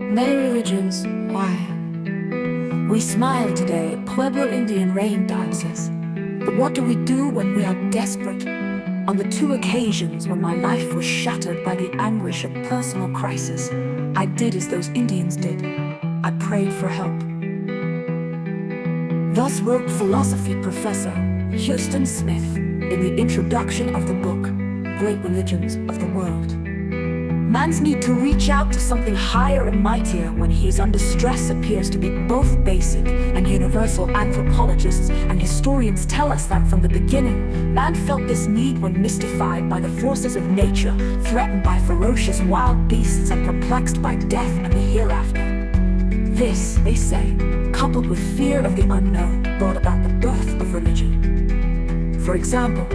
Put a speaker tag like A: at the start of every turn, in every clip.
A: Many religions, why? We smile today at Pueblo Indian rain dances. But what do we do when we are desperate? On the two occasions when my life was shattered by the anguish of personal crisis, I did as those Indians did. I prayed for help. Thus wrote philosophy professor Huston Smith in the introduction of the book, Great Religions of the World. Man's need to reach out to something higher and mightier when he is under stress appears to be both basic and universal. Anthropologists and historians tell us that from the beginning, man felt this need when mystified by the forces of nature, threatened by ferocious wild beasts, and perplexed by death and the hereafter. This, they say, coupled with fear of the unknown, brought about the birth of religion. For example,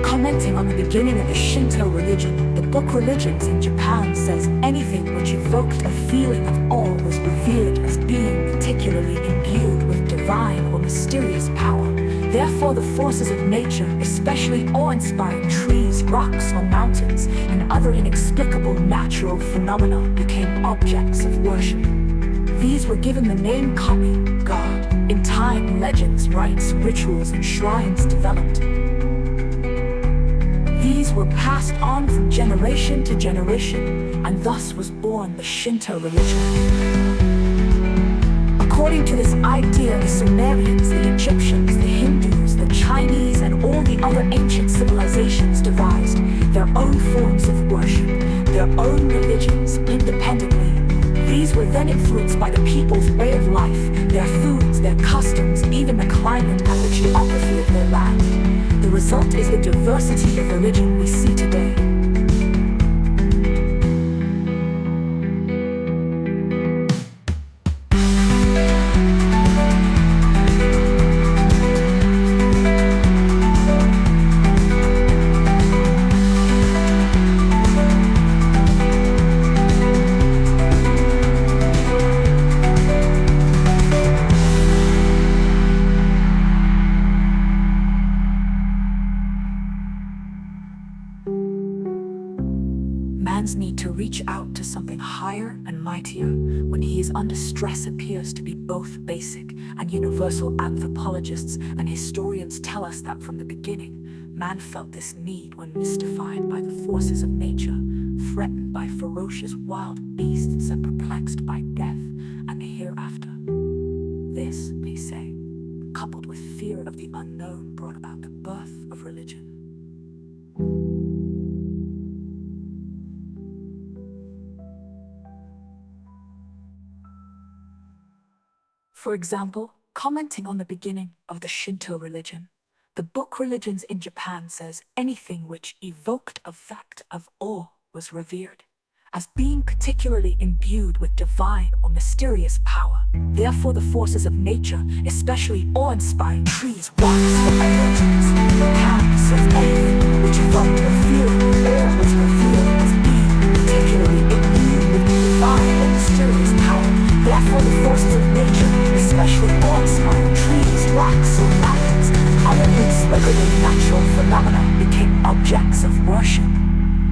A: commenting on the beginning of the Shinto religion, the book Religions in Japan says anything which evoked a feeling of awe was revered as being particularly imbued with divine or mysterious power. Therefore, the forces of nature, especially awe-inspiring trees, rocks, or mountains, and other inexplicable natural phenomena became objects of worship. These were given the name kami, God. In time, legends, rites, rituals, and shrines developed. These were passed on from generation to generation, and thus was born the Shinto religion. According to this idea, the Sumerians, the Egyptians, the Hindus, the Chinese, and all the other ancient civilizations devised their own forms of worship, their own religions, independently. These were then influenced by the people's way of life, their foods, their customs, even the climate and the geography of their land. The result is the diversity of religion we see today. Man's need to reach out to something higher and mightier when he is under stress appears to be both basic and universal. Anthropologists and historians tell us that from the beginning, man felt this need when mystified by the forces of nature, threatened by ferocious wild beasts, and perplexed by death and the hereafter. This, they say, coupled with fear of the unknown, brought about the birth of religion. For example, commenting on the beginning of the Shinto religion, the book Religions in Japan says anything which evoked a fact of awe was revered, as being particularly imbued with divine or mysterious power. Therefore, the forces of nature, especially awe-inspiring trees, rocks, or mountains, hands of anything which evoked a feeling of awe was revered as being particularly imbued with divine or mysterious power. Therefore, the forces of nature, especially awe-inspiring trees, rocks, or mountains, other inexplicable natural phenomena became objects of worship.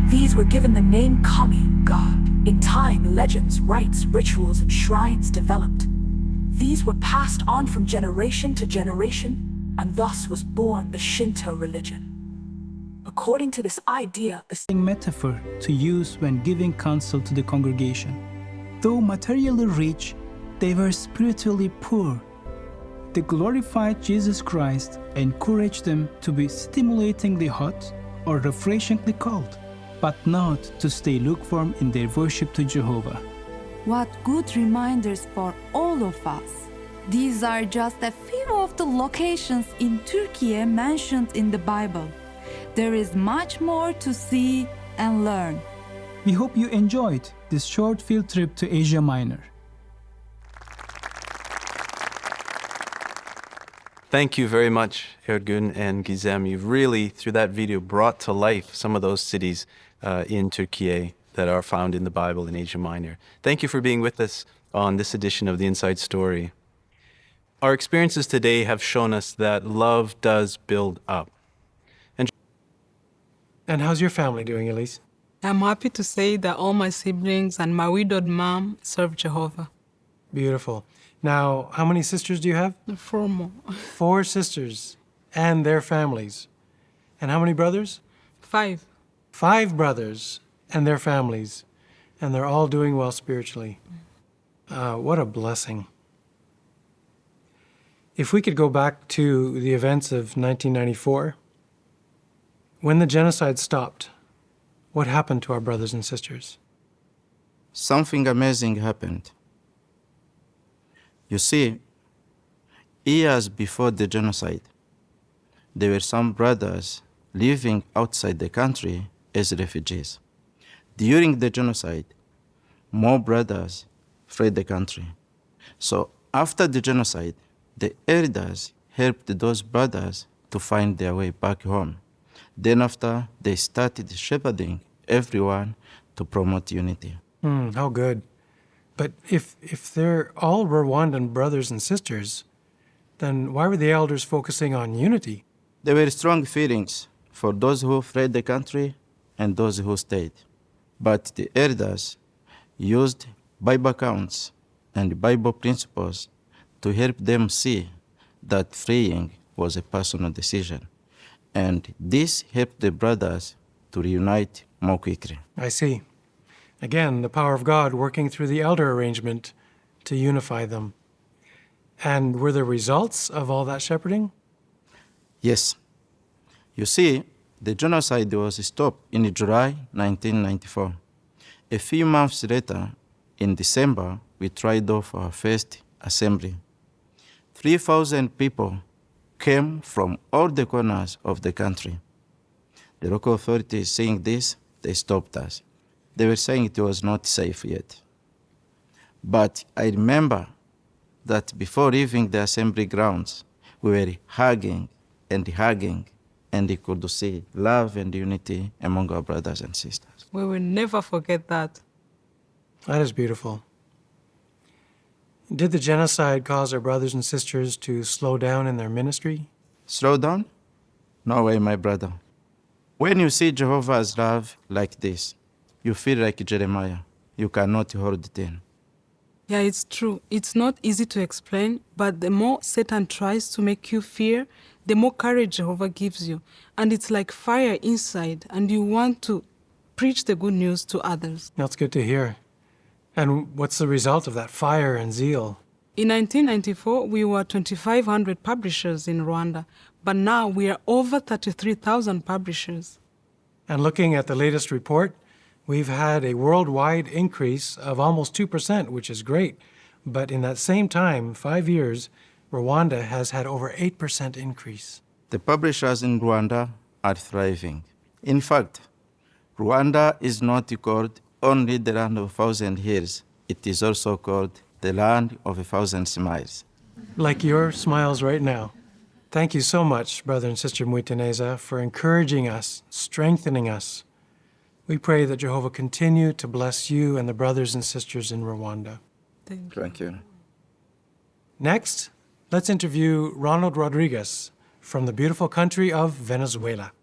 A: These were given the name kami, God. In time, legends, rites, rituals, and shrines developed. These were passed on from generation to generation, and thus was born the Shinto religion. According to this idea, the
B: metaphor to use when giving counsel to the congregation. Though materially rich, they were spiritually poor. The glorified Jesus Christ encouraged them to be stimulatingly hot or refreshingly cold, but not to stay lukewarm in their worship to Jehovah.
C: What good reminders for all of us. These are just a few of the locations in Turkey mentioned in the Bible. There is much more to see and learn.
B: We hope you enjoyed this short field trip to Asia Minor.
D: Thank you very much, Ergun and Gizem. You've really, through that video, brought to life some of those cities in Turkey that are found in the Bible in Asia Minor. Thank you for being with us on this edition of The Inside Story. Our experiences today have shown us that love does build up.
E: And how's your family doing, Elise? I'm happy to say that all my siblings and my widowed mom serve Jehovah.
F: Beautiful. Now, how many sisters do you have?
E: 4 more.
F: 4 sisters and their families. And how many brothers?
E: 5.
F: 5 brothers and their families. And they're all doing well spiritually. What a blessing. If we could go back to the events of 1994, when the genocide stopped, what happened to our brothers and sisters?
G: Something amazing happened. You see, years before the genocide, there were some brothers living outside the country as refugees. During the genocide, more brothers fled the country. So after the genocide, the elders helped those brothers to find their way back home. Then after, they started shepherding everyone to promote unity.
F: How good. But if they're all Rwandan brothers and sisters, then why were the elders focusing on unity?
G: There were strong feelings for those who fled the country and those who stayed. But the elders used Bible accounts and Bible principles to help them see that fleeing was a personal decision. And this helped the brothers to reunite more quickly.
F: I see. Again, the power of God working through the elder arrangement to unify them. And were there results of all that shepherding?
G: Yes. You see, the genocide was stopped in July 1994. A few months later, in December, we tried off our first assembly. 3,000 people came from all the corners of the country. The local authorities seeing this, they stopped us. They were saying it was not safe yet. But I remember that before leaving the assembly grounds, we were hugging, and you could see love and unity among our brothers and sisters.
E: We will never forget that.
F: That is beautiful. Did the genocide cause our brothers and sisters to slow down in their ministry?
G: Slow down? No way, my brother. When you see Jehovah's love like this, you feel like Jeremiah. You cannot hold it in.
E: Yeah, it's true. It's not easy to explain, but the more Satan tries to make you fear, the more courage Jehovah gives you. And it's like fire inside, and you want to preach the good news to others.
F: That's good to hear. And what's the result of that fire and zeal?
E: In 1994, we were 2,500 publishers in Rwanda, but now we are over 33,000 publishers.
F: And looking at the latest report, we've had a worldwide increase of almost 2%, which is great. But in that same time, 5 years, Rwanda has had over 8% increase.
G: The publishers in Rwanda are thriving. In fact, Rwanda is not called only the land of 1,000 hills. It is also called the land of 1,000 smiles.
F: Like your smiles right now. Thank you so much, Brother and Sister Mwiteneza, for encouraging us, strengthening us. We pray that Jehovah continue to bless you and the brothers and sisters in Rwanda.
G: Thank you.
F: Next, let's interview Ronald Rodriguez from the beautiful country of Venezuela.